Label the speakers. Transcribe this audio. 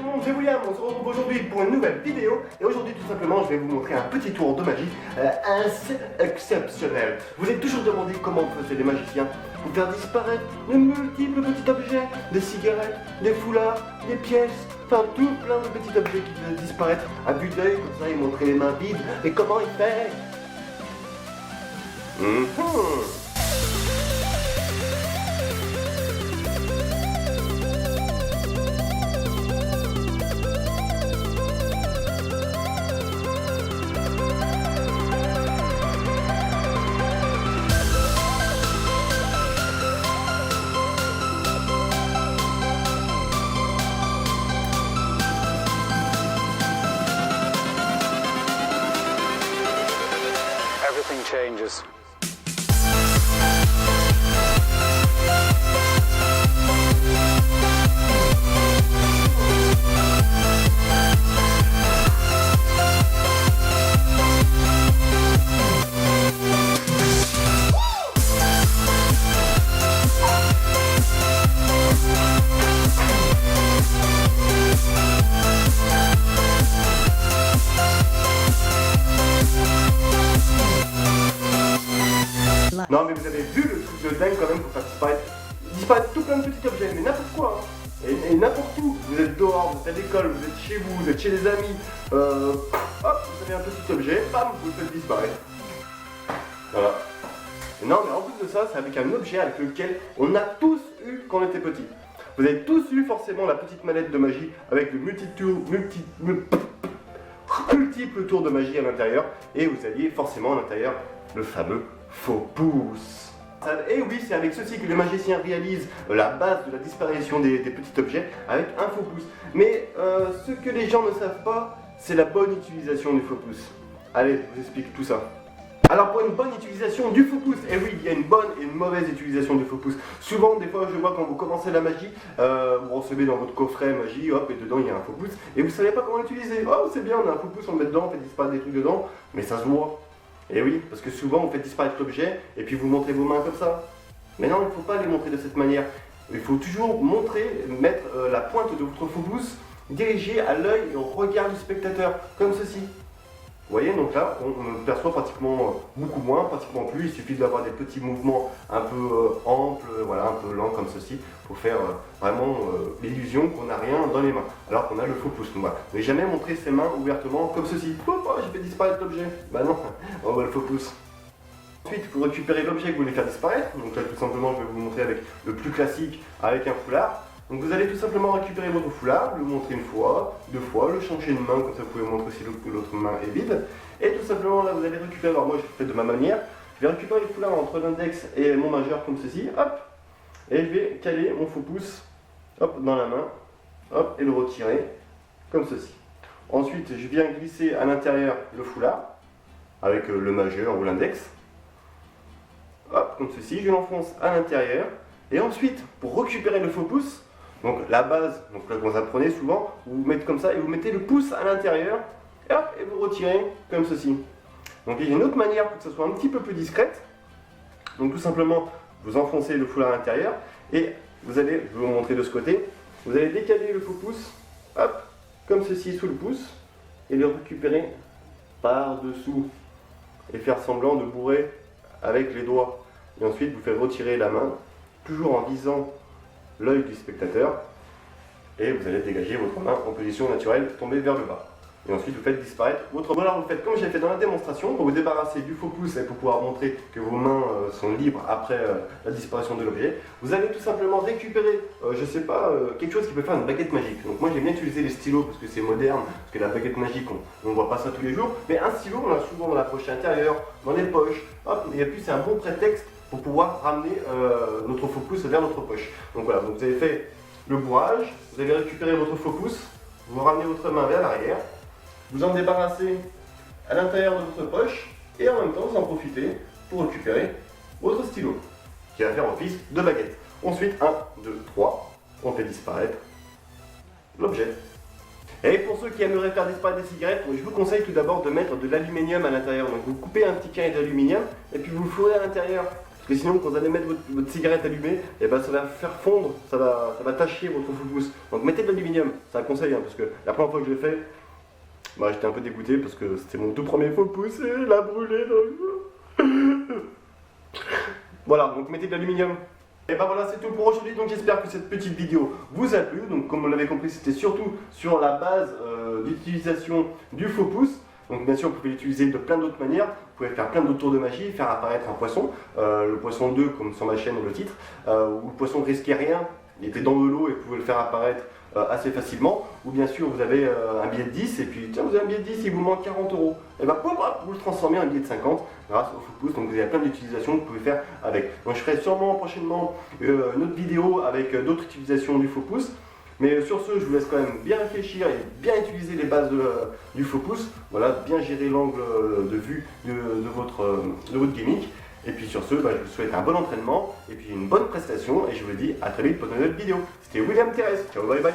Speaker 1: le monde, c'est William, on se retrouve aujourd'hui pour une nouvelle vidéo et aujourd'hui tout simplement je vais vous montrer un petit tour de magie assez exceptionnel. Vous êtes toujours demandé comment faisaient les magiciens pour faire disparaître de multiples petits objets, des cigarettes, des foulards, des pièces, enfin tout plein de petits objets qui faisaient disparaître à vue d'œil, comme ça ils montraient les mains vides et comment ils fait.
Speaker 2: Everything changes.
Speaker 1: Non mais vous avez vu le truc de dingue quand même pour faire disparaître tout plein de petits objets, mais n'importe quoi hein. Et n'importe où, vous êtes dehors, vous êtes à l'école, vous êtes chez vous êtes chez les amis, hop, vous avez un petit objet, bam, vous le faites disparaître. Voilà. Et non mais en plus de ça, c'est avec un objet avec lequel on a tous eu quand on était petit. Vous avez tous eu forcément la petite manette de magie avec le multiples tours de magie à l'intérieur et vous aviez forcément à l'intérieur le fameux faux pouce. Et oui, c'est avec ceci que les magiciens réalisent la base de la disparition des petits objets avec un faux pouce. Mais ce que les gens ne savent pas, c'est la bonne utilisation du faux pouce. Allez, je vous explique tout ça. Alors pour une bonne utilisation du faux pouce, et oui, il y a une bonne et une mauvaise utilisation du faux pouce. Souvent, des fois, je vois quand vous commencez la magie, vous recevez dans votre coffret magie, hop, et dedans il y a un faux pouce, et vous savez pas comment l'utiliser. Oh, c'est bien, on a un faux pouce, on le met dedans, on fait disparaître des trucs dedans, mais ça se voit. Et oui, parce que souvent vous faites disparaître l'objet, et puis vous montrez vos mains comme ça. Mais non, il ne faut pas les montrer de cette manière. Il faut toujours mettre la pointe de votre faux pouce dirigée à l'œil et au regard du spectateur, comme ceci. Vous voyez, donc là, on perçoit pratiquement beaucoup moins, pratiquement plus. Il suffit d'avoir des petits mouvements un peu amples, voilà, un peu lents comme ceci, pour faire vraiment l'illusion qu'on n'a rien dans les mains, alors qu'on a le faux pouce. Donc, voilà. Ne jamais montrer ses mains ouvertement comme ceci. Oh, j'ai fait disparaître l'objet. Bah non, on voit le faux pouce. Ensuite, vous récupérez l'objet que vous voulez faire disparaître. Donc là, tout simplement, je vais vous montrer avec le plus classique, avec un foulard. Donc vous allez tout simplement récupérer votre foulard, le montrer une fois, deux fois, le changer de main, comme ça vous pouvez montrer si l'autre main est vide. Et tout simplement là vous allez récupérer, alors moi je fais de ma manière, je vais récupérer le foulard entre l'index et mon majeur comme ceci, hop, et je vais caler mon faux pouce, hop, dans la main, hop, et le retirer, comme ceci. Ensuite je viens glisser à l'intérieur le foulard, avec le majeur ou l'index, hop, comme ceci, je l'enfonce à l'intérieur, et ensuite pour récupérer le faux pouce, donc la base, donc là vous apprenez souvent, vous mettez comme ça et vous mettez le pouce à l'intérieur et hop, et vous retirez comme ceci. Donc il y a une autre manière pour que ça soit un petit peu plus discrète. Donc tout simplement, vous enfoncez le foulard à l'intérieur et vous allez, je vais vous montrer de ce côté, vous allez décaler le faux pouce, hop, comme ceci sous le pouce et le récupérer par-dessous et faire semblant de bourrer avec les doigts. Et ensuite vous faites retirer la main, toujours en visant l'œil du spectateur, et vous allez dégager votre main en position naturelle, tomber vers le bas. Et ensuite vous faites disparaître votre main. Voilà, vous faites comme j'ai fait dans la démonstration, pour vous débarrasser du faux pouce et pour pouvoir montrer que vos mains sont libres après la disparition de l'objet. Vous allez tout simplement récupérer, je sais pas, quelque chose qui peut faire une baguette magique. Donc moi j'aime bien utiliser les stylos parce que c'est moderne, parce que la baguette magique, on ne voit pas ça tous les jours. Mais un stylo, on l'a souvent dans la poche intérieure, dans les poches, hop, et puis c'est un bon prétexte pour pouvoir ramener notre faux pouce vers notre poche. Donc voilà, donc vous avez fait le bourrage, vous allez récupérer votre faux pouce, vous ramenez votre main vers l'arrière, vous en débarrassez à l'intérieur de votre poche et en même temps vous en profitez pour récupérer votre stylo qui va faire office de baguette. Ensuite, 1, 2, 3, on fait disparaître l'objet. Et pour ceux qui aimeraient faire disparaître des cigarettes, je vous conseille tout d'abord de mettre de l'aluminium à l'intérieur. Donc vous coupez un petit carré d'aluminium et puis vous le fourrez à l'intérieur. Parce que sinon, quand vous allez mettre votre cigarette allumée, et ben ça va faire fondre, ça va tacher votre faux pouce. Donc mettez de l'aluminium, c'est un conseil, hein, parce que la première fois que je l'ai fait, bah, j'étais un peu dégoûté parce que c'était mon tout premier faux pouce et il a brûlé dans le... Voilà, donc mettez de l'aluminium. Et ben voilà, c'est tout pour aujourd'hui, donc j'espère que cette petite vidéo vous a plu. Donc comme vous l'avez compris, c'était surtout sur la base d'utilisation du faux pouce. Donc bien sûr, vous pouvez l'utiliser de plein d'autres manières. Vous pouvez faire plein d'autres tours de magie, faire apparaître un poisson, le poisson 2 comme sur ma chaîne le titre, ou le poisson risquait rien, il était dans de l'eau et vous pouvez le faire apparaître assez facilement. Ou bien sûr, vous avez un billet de 10 et puis tiens, vous avez un billet de 10, il vous manque 40 €. Et ben vous le transformez en billet de 50 grâce au faux pouce. Donc vous avez plein d'utilisations que vous pouvez faire avec. Donc je ferai sûrement prochainement une autre vidéo avec d'autres utilisations du faux pouce. Mais sur ce, je vous laisse quand même bien réfléchir et bien utiliser les bases du faux pouce. Voilà, bien gérer l'angle de vue de votre gimmick. Et puis sur ce, je vous souhaite un bon entraînement et puis une bonne prestation. Et je vous dis à très vite pour une nouvelle vidéo. C'était William Thérèse. Ciao, bye bye.